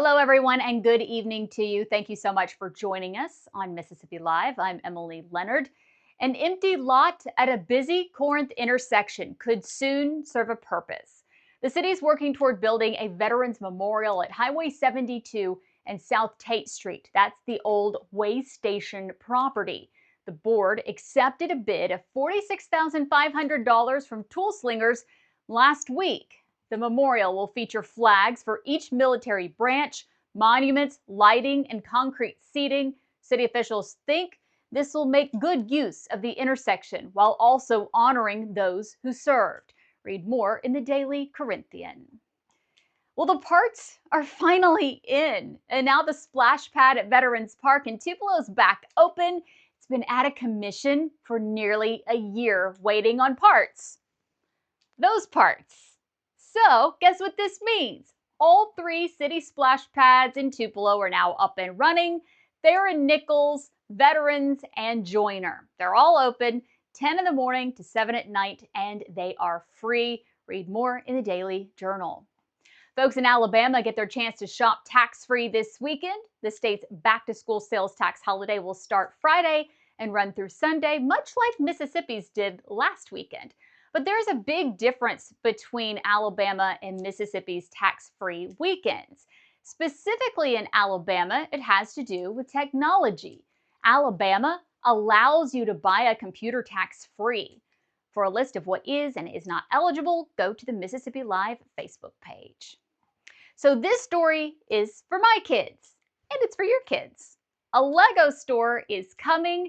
Hello, everyone, and good evening to you. Thank you so much for joining us on Mississippi Live. I'm Emily Leonard. An empty lot at a busy Corinth intersection could soon serve a purpose. The city is working toward building a Veterans Memorial at Highway 72 and South Tate Street. That's the old way station property. The board accepted a bid of $46,500 from tool slingers last week. The memorial will feature flags for each military branch, monuments, lighting, and concrete seating. City officials think this will make good use of the intersection while also honoring those who served. Read more in the Daily Corinthian. Well, the parts are finally in, and now the splash pad at Veterans Park in Tupelo is back open. It's been out of commission for nearly a year, waiting on parts. Those parts. So, guess what this means? All three city splash pads in Tupelo are now up and running. They're in Nichols, Veterans, and Joyner. They're all open 10 in the morning to 7 at night, and they are free. Read more in the Daily Journal. Folks in Alabama get their chance to shop tax-free this weekend. The state's back-to-school sales tax holiday will start Friday and run through Sunday, much like Mississippi's did last weekend. But there's a big difference between Alabama and Mississippi's tax-free weekends. Specifically in Alabama, it has to do with technology. Alabama allows you to buy a computer tax-free. For a list of what is and is not eligible, go to the Mississippi Live Facebook page. So this story is for my kids, and it's for your kids. A Lego store is coming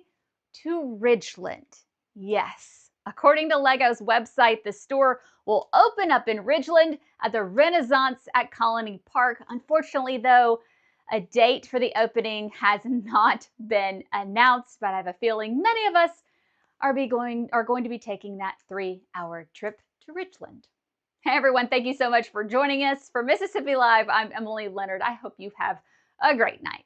to Ridgeland. Yes. According to Lego's website, the store will open up in Ridgeland at the Renaissance at Colony Park. Unfortunately, though, a date for the opening has not been announced, but I have a feeling many of us are going to be taking that 3-hour trip to Ridgeland. Hey everyone, thank you so much for joining us. For Mississippi Live, I'm Emily Leonard. I hope you have a great night.